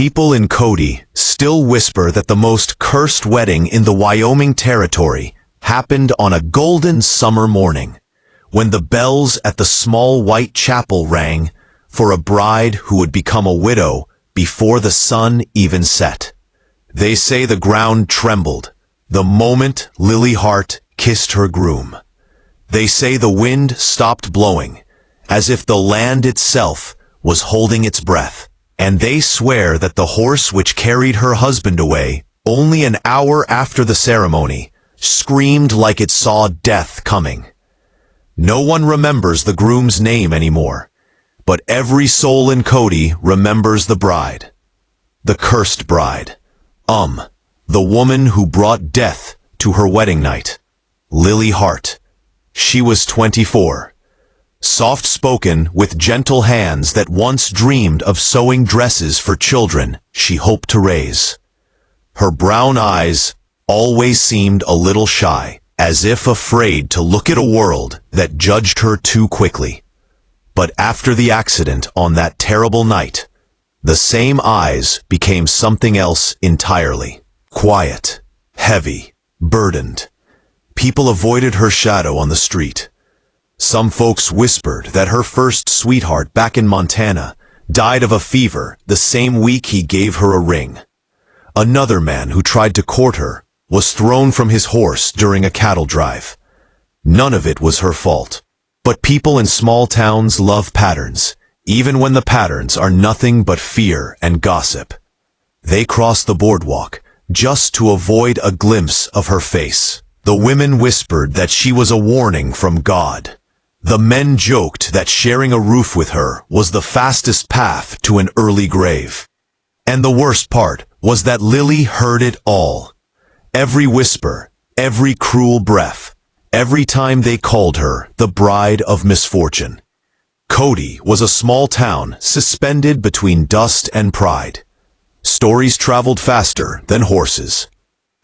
People in Cody still whisper that the most cursed wedding in the Wyoming Territory happened on a golden summer morning, when the bells at the small white chapel rang for a bride who would become a widow before the sun even set. They say the ground trembled the moment Lily Hart kissed her groom. They say the wind stopped blowing, as if the land itself was holding its breath. And they swear that the horse which carried her husband away, only an hour after the ceremony, screamed like it saw death coming. No one remembers the groom's name anymore, but every soul in Cody remembers the bride. The cursed bride. The woman who brought death to her wedding night. Lily Hart. She was 24. Soft-spoken, with gentle hands that once dreamed of sewing dresses for children she hoped to raise. Her brown eyes always seemed a little shy, as if afraid to look at a world that judged her too quickly. But after the accident on that terrible night, the same eyes became something else entirely. Quiet, heavy, burdened. People avoided her shadow on the street. Some folks whispered that her first sweetheart back in Montana died of a fever the same week he gave her a ring. Another man who tried to court her was thrown from his horse during a cattle drive. None of it was her fault. But people in small towns love patterns, even when the patterns are nothing but fear and gossip. They crossed the boardwalk just to avoid a glimpse of her face. The women whispered that she was a warning from God. The men joked that sharing a roof with her was the fastest path to an early grave. And the worst part was that Lily heard it all. Every whisper, every cruel breath, every time they called her the bride of misfortune. Cody was a small town suspended between dust and pride. Stories traveled faster than horses.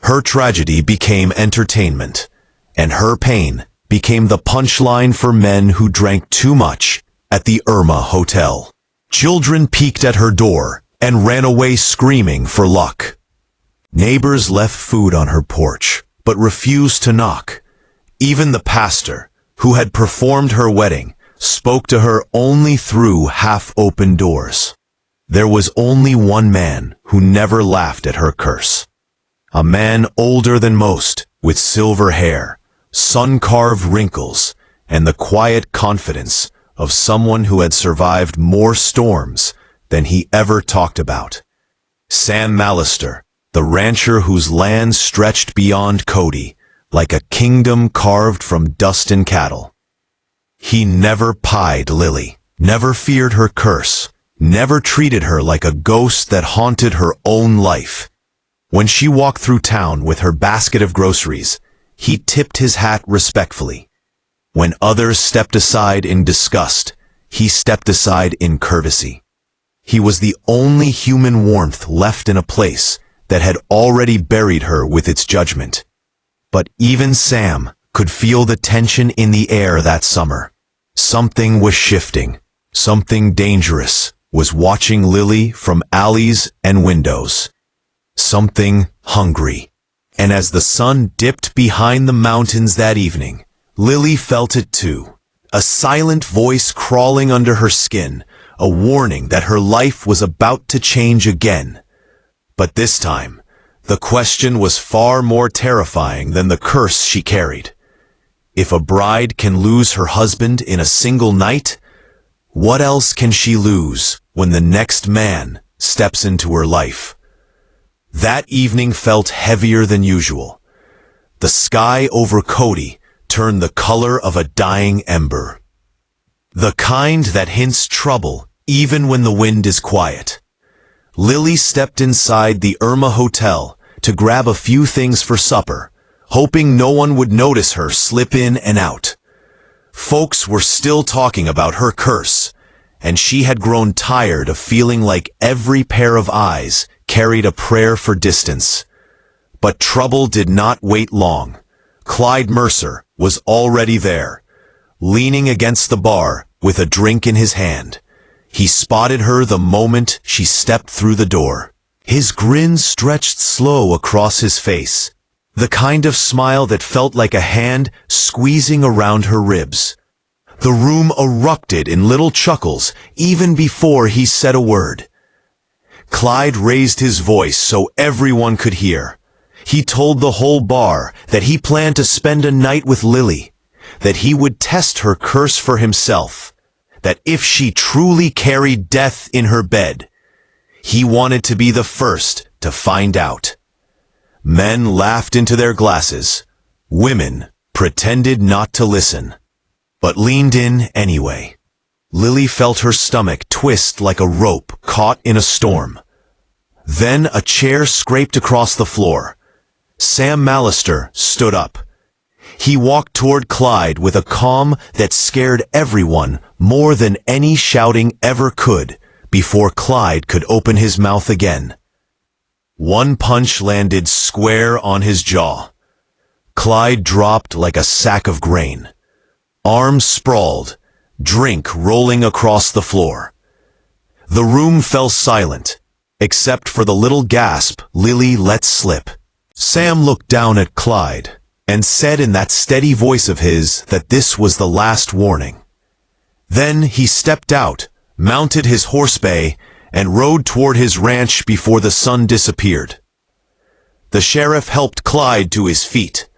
Her tragedy became entertainment, and her pain became the punchline for men who drank too much at the Irma Hotel. Children peeked at her door and ran away screaming for luck. Neighbors left food on her porch, but refused to knock. Even the pastor, who had performed her wedding, spoke to her only through half-open doors. There was only one man who never laughed at her curse. A man older than most, with silver hair, sun-carved wrinkles, and the quiet confidence of someone who had survived more storms than he ever talked about. Sam Mallister, the rancher whose land stretched beyond Cody, like a kingdom carved from dust and cattle. He never pied Lily, never feared her curse, never treated her like a ghost that haunted her own life. When she walked through town with her basket of groceries, he tipped his hat respectfully. When others stepped aside in disgust, he stepped aside in courtesy. He was the only human warmth left in a place that had already buried her with its judgment. But even Sam could feel the tension in the air that summer. Something was shifting. Something dangerous was watching Lily from alleys and windows. Something hungry. And as the sun dipped behind the mountains that evening, Lily felt it too. A silent voice crawling under her skin, a warning that her life was about to change again. But this time, the question was far more terrifying than the curse she carried. If a bride can lose her husband in a single night, what else can she lose when the next man steps into her life? That evening felt heavier than usual. The sky over Cody turned the color of a dying ember. The kind that hints trouble even when the wind is quiet. Lily stepped inside the Irma Hotel to grab a few things for supper, hoping no one would notice her slip in and out. Folks were still talking about her curse, and she had grown tired of feeling like every pair of eyes carried a prayer for distance. But trouble did not wait long. Clyde Mercer was already there, leaning against the bar with a drink in his hand. He spotted her the moment she stepped through the door. His grin stretched slow across his face, the kind of smile that felt like a hand squeezing around her ribs. The room erupted in little chuckles even before he said a word. Clyde raised his voice so everyone could hear. He told the whole bar that he planned to spend a night with Lily, that he would test her curse for himself, that if she truly carried death in her bed, he wanted to be the first to find out. Men laughed into their glasses. Women pretended not to listen, but leaned in anyway. Lily felt her stomach twist like a rope caught in a storm. Then a chair scraped across the floor. Sam Mallister stood up. He walked toward Clyde with a calm that scared everyone more than any shouting ever could before Clyde could open his mouth again. One punch landed square on his jaw. Clyde dropped like a sack of grain. Arms sprawled, drink rolling across the floor. The room fell silent, except for the little gasp Lily let slip. Sam looked down at Clyde and said in that steady voice of his that this was the last warning. Then he stepped out, mounted his horse bay, and rode toward his ranch before the sun disappeared. The sheriff helped Clyde to his feet.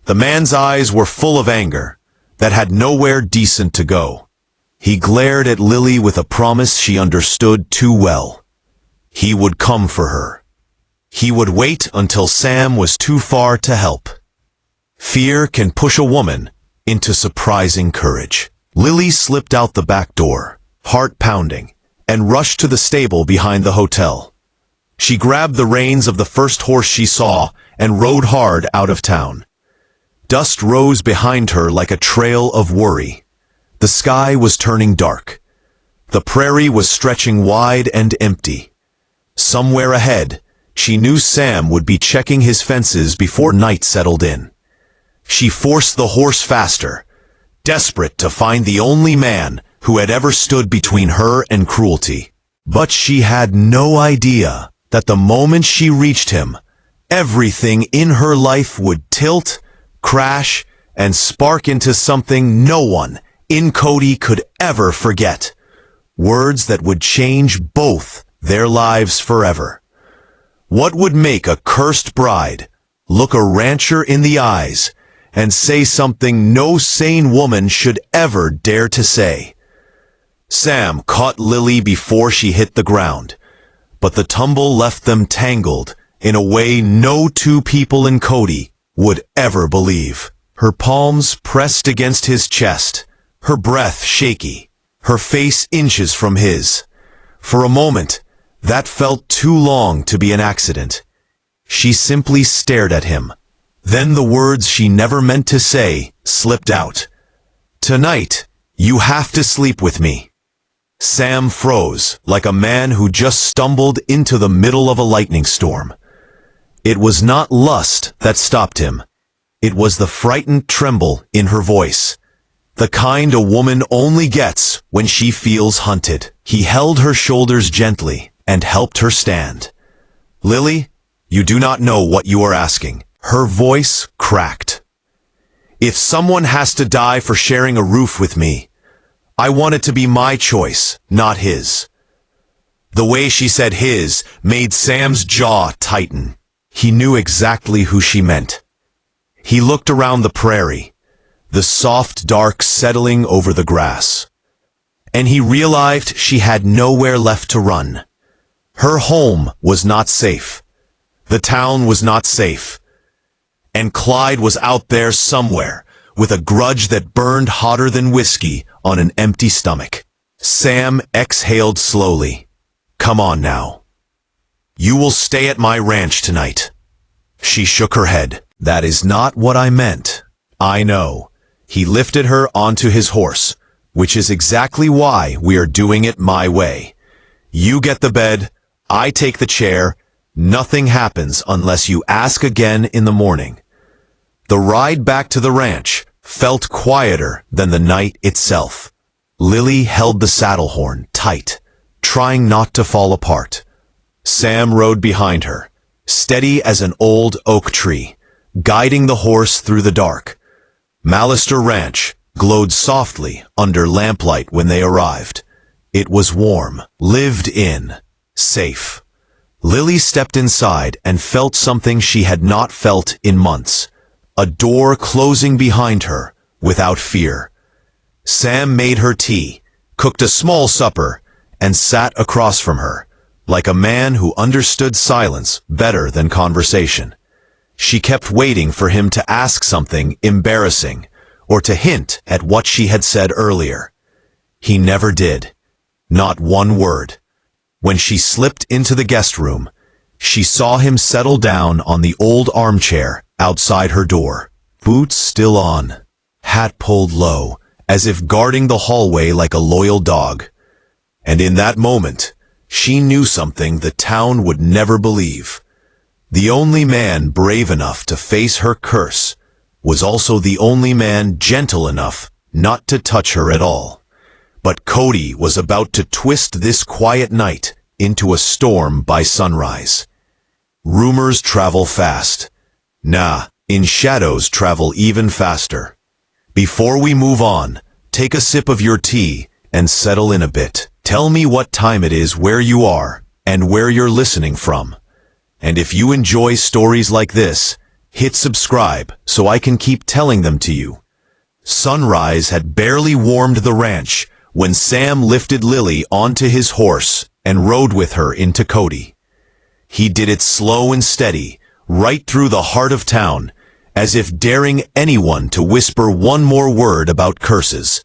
The man's eyes were full of anger that had nowhere decent to go. He glared at Lily with a promise she understood too well. He would come for her. He would wait until Sam was too far to help. Fear can push a woman into surprising courage. Lily slipped out the back door, heart pounding, and rushed to the stable behind the hotel. She grabbed the reins of the first horse she saw and rode hard out of town. Dust rose behind her like a trail of worry. The sky was turning dark. The prairie was stretching wide and empty. Somewhere ahead, she knew Sam would be checking his fences before night settled in. She forced the horse faster, desperate to find the only man who had ever stood between her and cruelty. But she had no idea that the moment she reached him, everything in her life would tilt, crash, and spark into something no one in Cody could ever forget. Words that would change both their lives forever. What would make a cursed bride look a rancher in the eyes and say something no sane woman should ever dare to say? Sam caught Lily before she hit the ground, but the tumble left them tangled in a way no two people in Cody would ever believe. Her palms pressed against his chest, her breath shaky, her face inches from his. For a moment, that felt too long to be an accident. She simply stared at him. Then the words she never meant to say slipped out. "Tonight, you have to sleep with me." Sam froze like a man who just stumbled into the middle of a lightning storm. It was not lust that stopped him. It was the frightened tremble in her voice, the kind a woman only gets when she feels hunted. He held her shoulders gently and helped her stand. "Lily, you do not know what you are asking." Her voice cracked. "If someone has to die for sharing a roof with me, I want it to be my choice, not his." The way she said his made Sam's jaw tighten. He knew exactly who she meant. He looked around the prairie, the soft dark settling over the grass, and he realized she had nowhere left to run. Her home was not safe. The town was not safe. And Clyde was out there somewhere, with a grudge that burned hotter than whiskey on an empty stomach. Sam exhaled slowly. "Come on now. You will stay at my ranch tonight." She shook her head. "That is not what I meant." "I know." He lifted her onto his horse, "which is exactly why we are doing it my way. You get the bed, I take the chair. Nothing happens unless you ask again in the morning." The ride back to the ranch felt quieter than the night itself. Lily held the saddle horn tight, trying not to fall apart. Sam rode behind her, steady as an old oak tree, guiding the horse through the dark. Mallister Ranch glowed softly under lamplight when they arrived. It was warm, lived in, safe. Lily stepped inside and felt something she had not felt in months. A door closing behind her, without fear. Sam made her tea, cooked a small supper, and sat across from her, like a man who understood silence better than conversation. She kept waiting for him to ask something embarrassing, or to hint at what she had said earlier. He never did. Not one word. When she slipped into the guest room, she saw him settle down on the old armchair outside her door, boots still on, hat pulled low, as if guarding the hallway like a loyal dog. And in that moment, she knew something the town would never believe. The only man brave enough to face her curse was also the only man gentle enough not to touch her at all. But Cody was about to twist this quiet night into a storm by sunrise. Rumors travel fast. In shadows travel even faster. Before we move on, take a sip of your tea and settle in a bit. Tell me what time it is where you are and where you're listening from. And if you enjoy stories like this, hit subscribe so I can keep telling them to you. Sunrise had barely warmed the ranch when Sam lifted Lily onto his horse and rode with her into Cody. He did it slow and steady, right through the heart of town, as if daring anyone to whisper one more word about curses.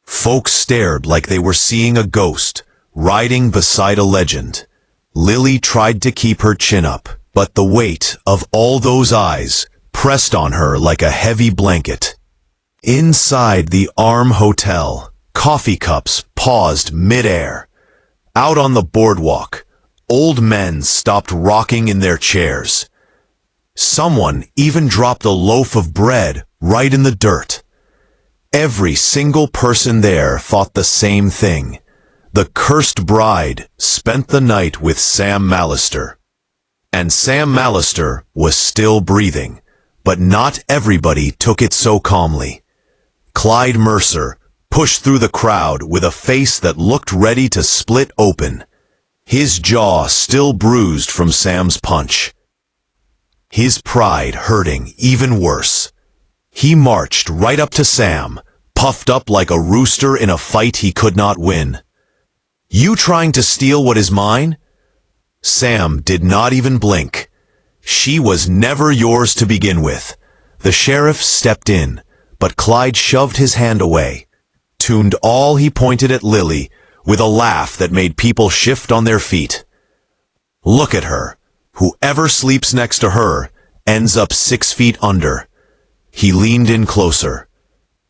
Folks stared like they were seeing a ghost, riding beside a legend. Lily tried to keep her chin up, but the weight of all those eyes pressed on her like a heavy blanket. Inside the Arm Hotel, coffee cups paused mid-air. Out on the boardwalk, old men stopped rocking in their chairs. Someone even dropped a loaf of bread right in the dirt. Every single person there thought the same thing. The cursed bride spent the night with Sam Mallister. And Sam Mallister was still breathing, but not everybody took it so calmly. Clyde Mercer pushed through the crowd with a face that looked ready to split open, his jaw still bruised from Sam's punch. His pride hurting even worse. He marched right up to Sam, puffed up like a rooster in a fight he could not win. "You trying to steal what is mine?" Sam did not even blink. "She was never yours to begin with." The sheriff stepped in, but Clyde shoved his hand away, tuned all he pointed at Lily with a laugh that made people shift on their feet. "Look at her. Whoever sleeps next to her ends up 6 feet under." He leaned in closer.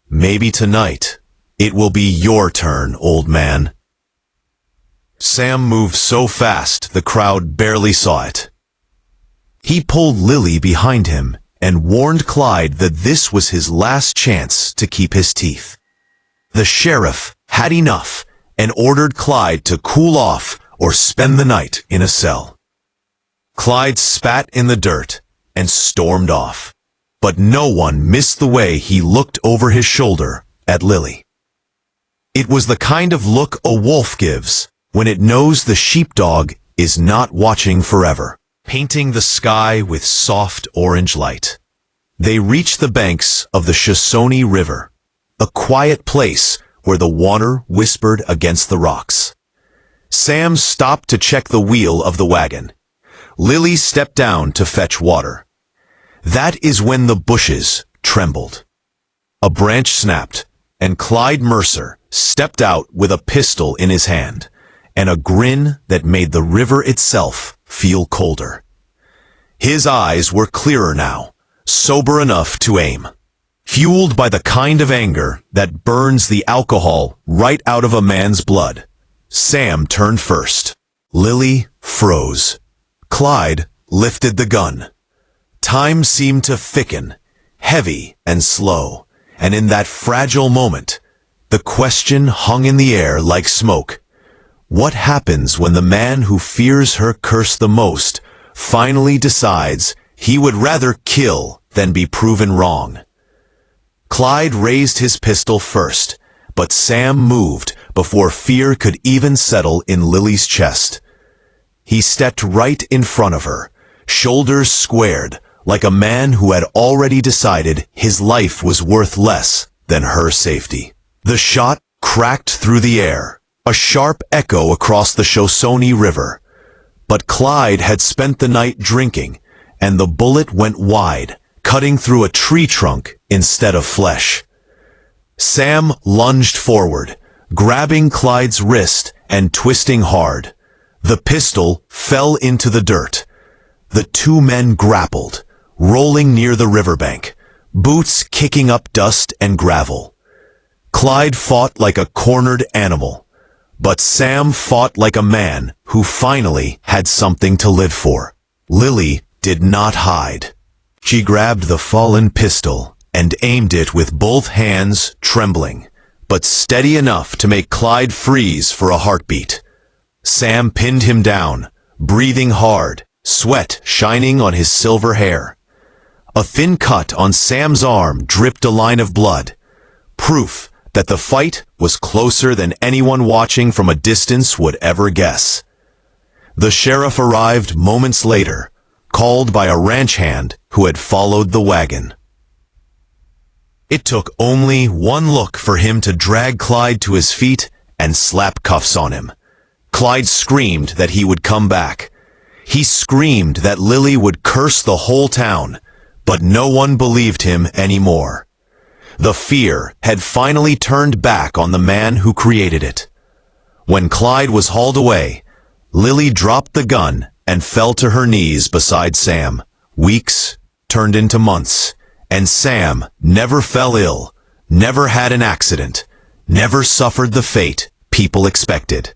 "Maybe tonight it will be your turn, old man." Sam moved so fast the crowd barely saw it. He pulled Lily behind him and warned Clyde that this was his last chance to keep his teeth. The sheriff had enough and ordered Clyde to cool off or spend the night in a cell. Clyde spat in the dirt and stormed off, but no one missed the way he looked over his shoulder at Lily. It was the kind of look a wolf gives when it knows the sheepdog is not watching forever, painting the sky with soft orange light. They reached the banks of the Shoshone River, a quiet place where the water whispered against the rocks. Sam stopped to check the wheel of the wagon. Lily stepped down to fetch water. That is when the bushes trembled. A branch snapped, and Clyde Mercer stepped out with a pistol in his hand, and a grin that made the river itself feel colder. His eyes were clearer now, sober enough to aim. Fueled by the kind of anger that burns the alcohol right out of a man's blood, Sam turned first. Lily froze. Clyde lifted the gun. Time seemed to thicken, heavy and slow, and in that fragile moment, the question hung in the air like smoke. What happens when the man who fears her curse the most finally decides he would rather kill than be proven wrong? Clyde raised his pistol first, but Sam moved before fear could even settle in Lily's chest. He stepped right in front of her, shoulders squared, like a man who had already decided his life was worth less than her safety. The shot cracked through the air, a sharp echo across the Shoshone River. But Clyde had spent the night drinking, and the bullet went wide, cutting through a tree trunk instead of flesh. Sam lunged forward, grabbing Clyde's wrist and twisting hard. The pistol fell into the dirt. The two men grappled, rolling near the riverbank, boots kicking up dust and gravel. Clyde fought like a cornered animal, but Sam fought like a man who finally had something to live for. Lily did not hide. She grabbed the fallen pistol and aimed it with both hands, trembling, but steady enough to make Clyde freeze for a heartbeat. Sam pinned him down, breathing hard, sweat shining on his silver hair. A thin cut on Sam's arm dripped a line of blood, proof that the fight was closer than anyone watching from a distance would ever guess. The sheriff arrived moments later, called by a ranch hand who had followed the wagon. It took only one look for him to drag Clyde to his feet and slap cuffs on him. Clyde screamed that he would come back. He screamed that Lily would curse the whole town, but no one believed him anymore. The fear had finally turned back on the man who created it. When Clyde was hauled away, Lily dropped the gun and fell to her knees beside Sam. Weeks turned into months, and Sam never fell ill, never had an accident, never suffered the fate people expected.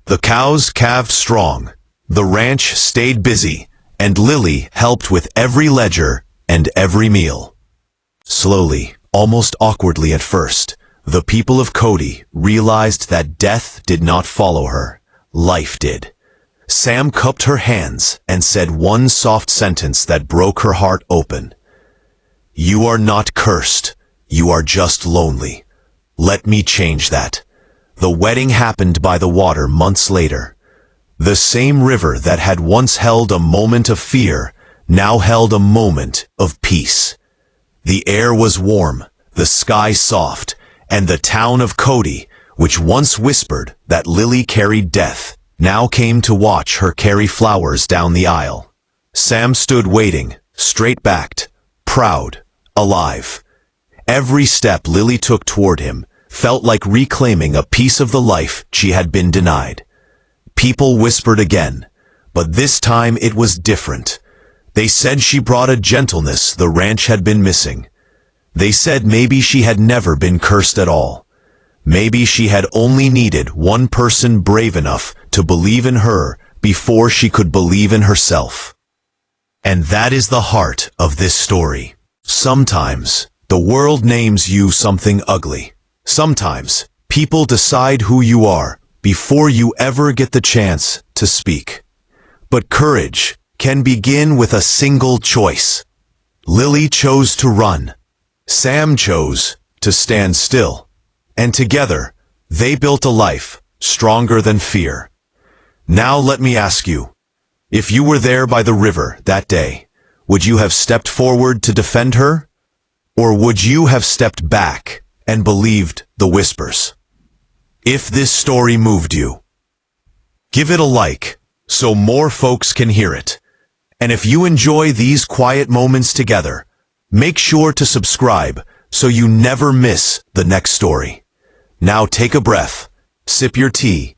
The cows calved strong, the ranch stayed busy, and Lily helped with every ledger and every meal. Slowly, almost awkwardly at first, the people of Cody realized that death did not follow her, life did. Sam cupped her hands and said one soft sentence that broke her heart open. "You are not cursed, you are just lonely. Let me change that." The wedding happened by the water months later. The same river that had once held a moment of fear now held a moment of peace. The air was warm, the sky soft, and the town of Cody, which once whispered that Lily carried death, now came to watch her carry flowers down the aisle. Sam stood waiting, straight-backed, proud, alive. Every step Lily took toward him felt like reclaiming a piece of the life she had been denied. People whispered again, but this time it was different. They said she brought a gentleness the ranch had been missing. They said maybe she had never been cursed at all. Maybe she had only needed one person brave enough to believe in her before she could believe in herself. And that is the heart of this story. Sometimes, the world names you something ugly. Sometimes, people decide who you are before you ever get the chance to speak. But courage can begin with a single choice. Lily chose to run. Sam chose to stand still. And together, they built a life stronger than fear. Now let me ask you, if you were there by the river that day, would you have stepped forward to defend her? Or would you have stepped back and believed the whispers? If this story moved you, give it a like so more folks can hear it. And if you enjoy these quiet moments together, make sure to subscribe so you never miss the next story. Now take a breath, sip your tea,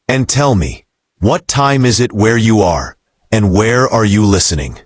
and tell me, what time is it where you are, and where are you listening?